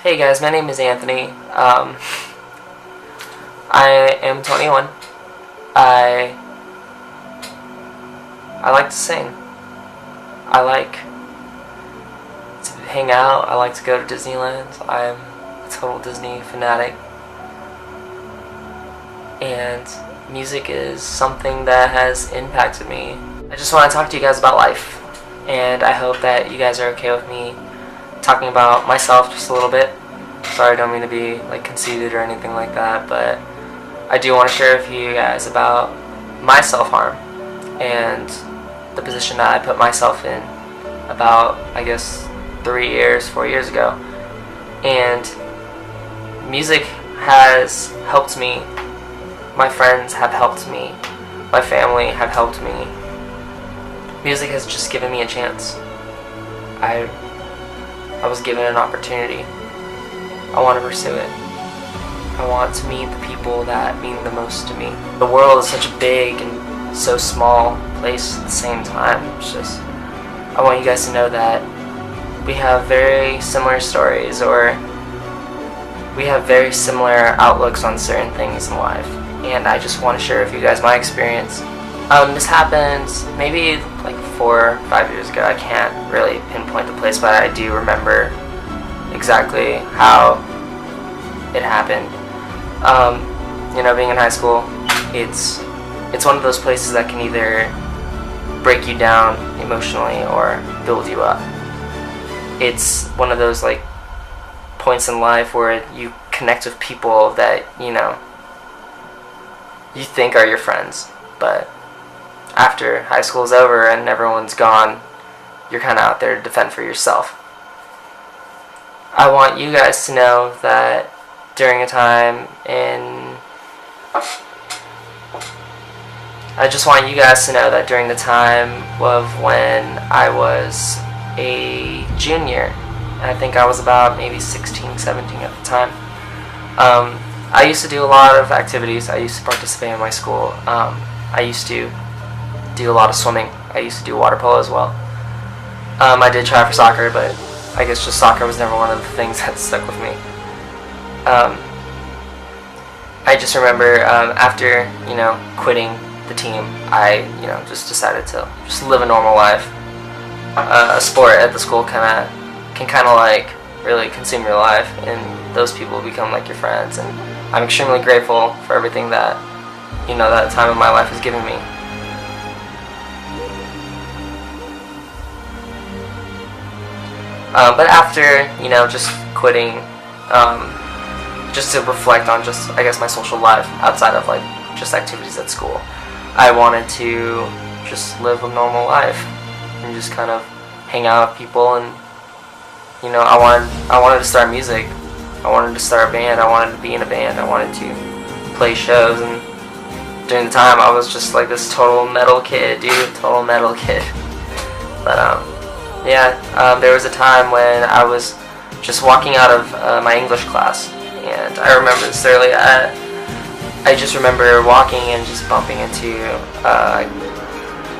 Hey guys, my name is Anthony. I am 21. I I like to sing. I like to hang out. I like to go to Disneyland. I'm a total Disney fanatic. And music is something that has impacted me. I just want to talk to you guys about life. And I hope that you guys are okay with me talking about myself just a little bit. Sorry, I don't mean to be conceited or anything like that, but I do want to share with you guys about my self-harm and the position that I put myself in about, I guess, 4 years ago. And music has helped me. My friends have helped me. My family have helped me. Music has just given me a chance. I was given an opportunity. I want to pursue it. I want to meet the people that mean the most to me. The world is such a big and so small place at the same time. It's just, I want you guys to know that we have very similar stories, or we have very similar outlooks on certain things in life. And I just want to share with you guys my experience. This happened maybe 4 or 5 years ago. I can't really pinpoint the place, but I do remember exactly how it happened. Being in high school, it's one of those places that can either break you down emotionally or build you up. It's one of those points in life where you connect with people that you think are your friends, but after high school is over and everyone's gone, you're kind of out there to defend for yourself. I want you guys to know that during a time I just want you guys to know that during the time of when I was a junior, I think I was about maybe 16, 17 at the time, I used to do a lot of activities. I used to participate in my school. I used to do a lot of swimming. I used to do water polo as well. I did try for soccer, but I guess just soccer was never one of the things that stuck with me. I just remember after quitting the team, I just decided to just live a normal life. A sport at the school can really consume your life, and those people become your friends. And I'm extremely grateful for everything that that time of my life has given me. But after just quitting, just to reflect on I guess my social life outside of just activities at school, I wanted to just live a normal life and just kind of hang out with people. And I wanted to start music. I wanted to start a band. I wanted to be in a band. I wanted to play shows. And during the time, I was just this total metal kid, dude, total metal kid. But there was a time when I was just walking out of my English class, and I remember this early. I just remember walking and just bumping into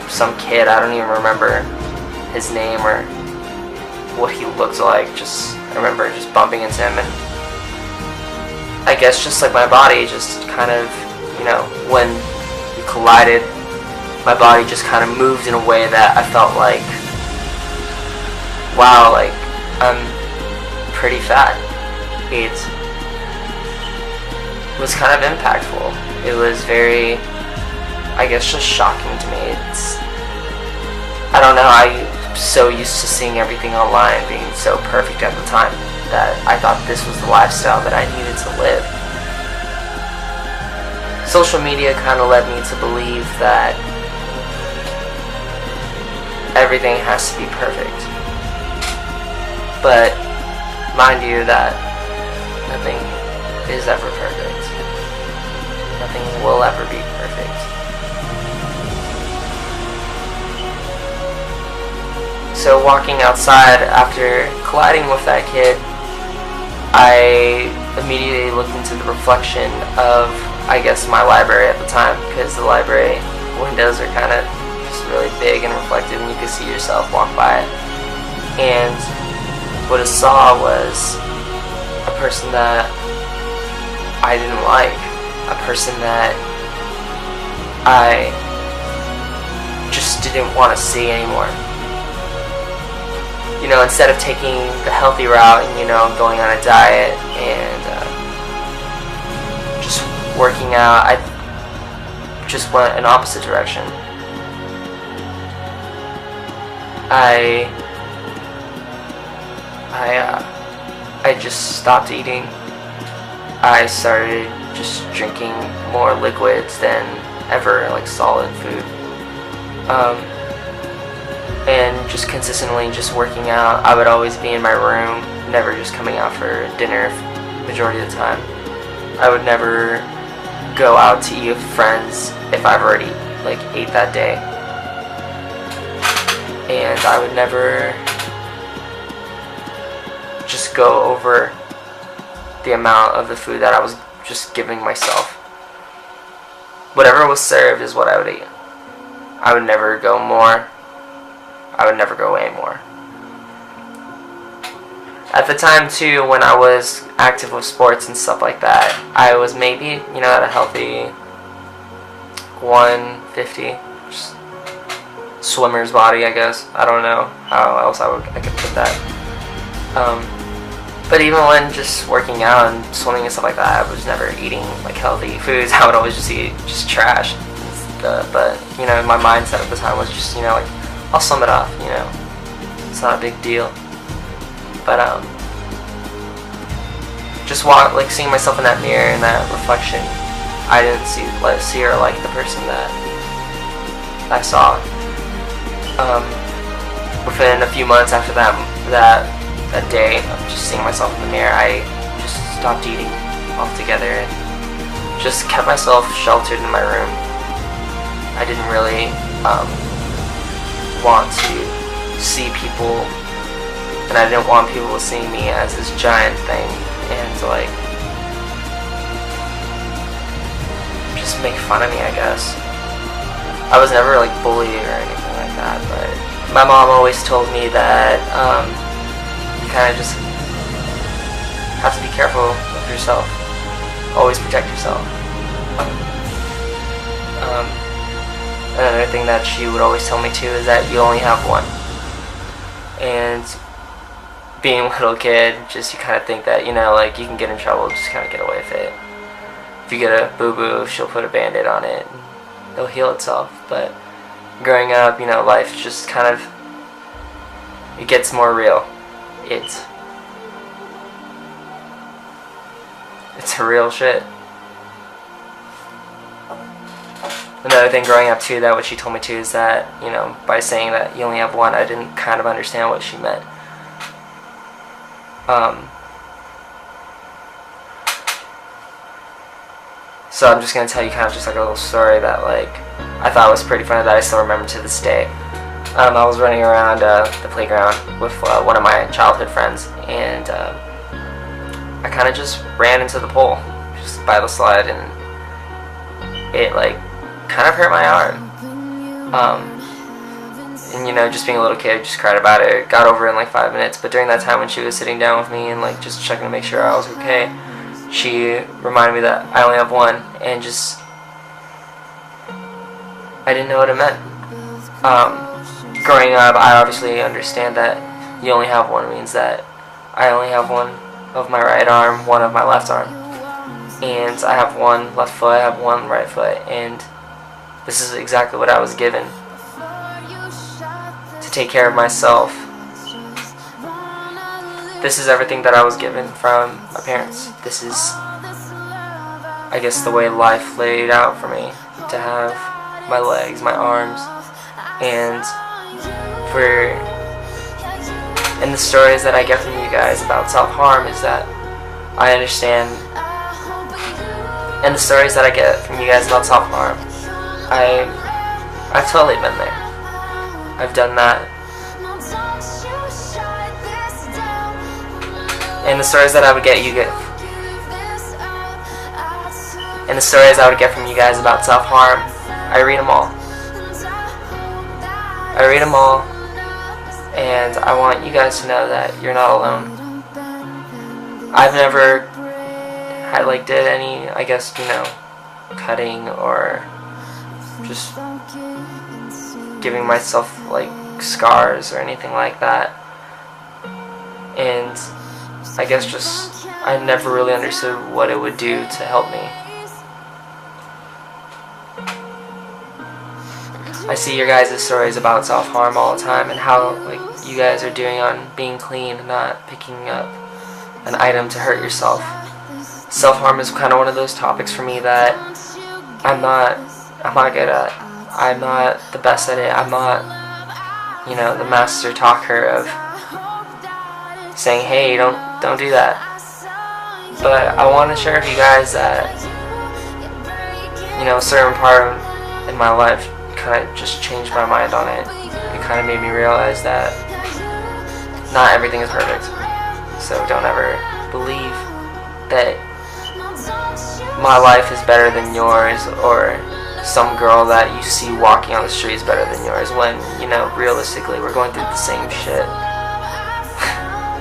some kid. I don't even remember his name or what he looked like. I remember just bumping into him, and I guess just my body just kind of, when we collided, my body just kind of moved in a way that I felt wow, I'm pretty fat. It was kind of impactful. It was very, I guess, just shocking to me. I don't know, I'm so used to seeing everything online being so perfect at the time that I thought this was the lifestyle that I needed to live. Social media kind of led me to believe that everything has to be perfect. But mind you that nothing is ever perfect. Nothing will ever be perfect. So walking outside after colliding with that kid, I immediately looked into the reflection of, I guess, my library at the time, because the library windows are kind of just really big and reflective, and you can see yourself walk by it. And what I saw was a person that I didn't like, a person that I just didn't want to see anymore. You know, instead of taking the healthy route and, you know, going on a diet and just working out, I just went an opposite direction. I just stopped eating. I started just drinking more liquids than ever, like solid food. And just consistently just working out. I would always be in my room, never just coming out for dinner majority of the time. I would never go out to eat with friends if I've already like ate that day. And I would never just go over the amount of the food that I was just giving myself. Whatever was served is what I would eat. I would never go more. I would never go away more. At the time too, when I was active with sports and stuff like that, I was maybe, you know, at a healthy 150, just swimmer's body, I guess. I don't know how else I could put that. But even when just working out and swimming and stuff like that, I was never eating like healthy foods. I would always just eat just trash. But you know, my mindset at the time was just, you know, like, I'll sum it off, you know, it's not a big deal. But just like seeing myself in that mirror and that reflection, I didn't see or like the person that I saw. Within a few months after that day of just seeing myself in the mirror, I just stopped eating altogether and just kept myself sheltered in my room. I didn't really want to see people, and I didn't want people to see me as this giant thing and to like just make fun of me, I guess. I was never like bullied or anything like that, but my mom always told me that you kind of just have to be careful with yourself. Always protect yourself. Another thing that she would always tell me too is that you only have one. And being a little kid, just you kind of think that, you know, like you can get in trouble, just kind of get away with it. If you get a boo-boo, she'll put a band-aid on it. It'll heal itself. But growing up, you know, life just kind of, it gets more real. It's a real shit. Another thing growing up too, that what she told me too, is that, you know, by saying that you only have one, I didn't kind of understand what she meant. So I'm just going to tell you kind of just like a little story that like I thought was pretty funny that I still remember to this day. I was running around the playground with one of my childhood friends, and I kind of just ran into the pole just by the slide, and it like kind of hurt my arm. And you know, just being a little kid, just cried about it. Got over it in like 5 minutes. But during that time when she was sitting down with me and like just checking to make sure I was okay, she reminded me that I only have one, and just I didn't know what it meant. Growing up, I obviously understand that you only have one means that I only have one of my right arm, one of my left arm, and I have one left foot, I have one right foot, and this is exactly what I was given to take care of myself. This is everything that I was given from my parents. This is, I guess, the way life laid out for me, to have my legs, my arms, and and the stories that I get from you guys about self-harm is that I understand, and the stories that I get from you guys about self-harm, I've totally been there. I've done that. And the stories that I would get and the stories I would get from you guys about self-harm, I read them all. I read them all, and I want you guys to know that you're not alone. I've never did any, I guess, cutting or just giving myself scars or anything like that. And I guess just I never really understood what it would do to help me. I see your guys' stories about self-harm all the time and how you guys are doing on being clean and not picking up an item to hurt yourself. Self-harm is kind of one of those topics for me that I'm not good at. I'm not the best at it. I'm not, the master talker of saying, hey, don't do that. But I want to share with you guys that, a certain part in my life kind of just changed my mind on it. It kind of made me realize that not everything is perfect. So don't ever believe that my life is better than yours, or some girl that you see walking on the street is better than yours, when, realistically we're going through the same shit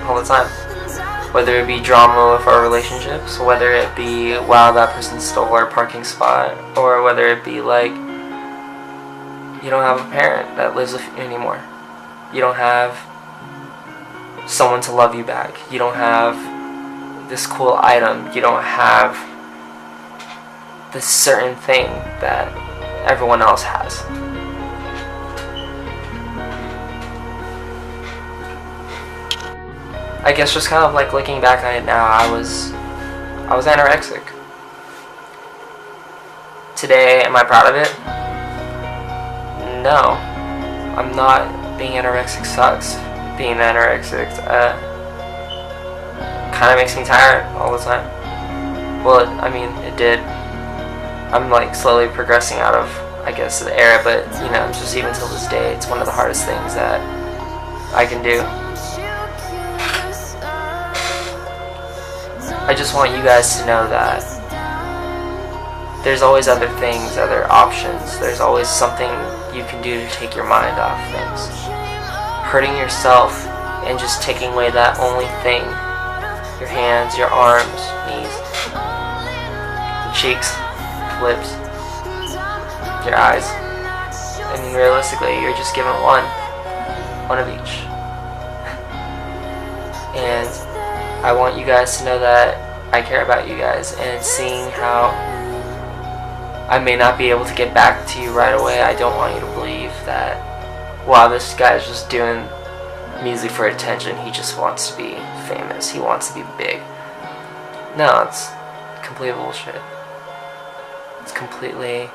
all the time. Whether it be drama with our relationships, whether it be, wow, that person stole our parking spot, or whether it be you don't have a parent that lives with you anymore. You don't have someone to love you back. You don't have this cool item. You don't have this certain thing that everyone else has. I guess just kind of looking back on it now, I was anorexic. Today, am I proud of it? No. I'm not. Being anorexic sucks. Being anorexic kind of makes me tired all the time. Well, it did. I'm slowly progressing out of, I guess, the era, but just even till this day, it's one of the hardest things that I can do. I just want you guys to know that there's always other things, other options. There's always something you can do to take your mind off things. Hurting yourself and just taking away that only thing, your hands, your arms, knees, cheeks, lips, your eyes. Realistically, you're just given one of each. And I want you guys to know that I care about you guys, and seeing how I may not be able to get back to you right away, I don't want you to believe that, wow, this guy's just doing music for attention. He just wants to be famous. He wants to be big. No, it's complete bullshit. It's completely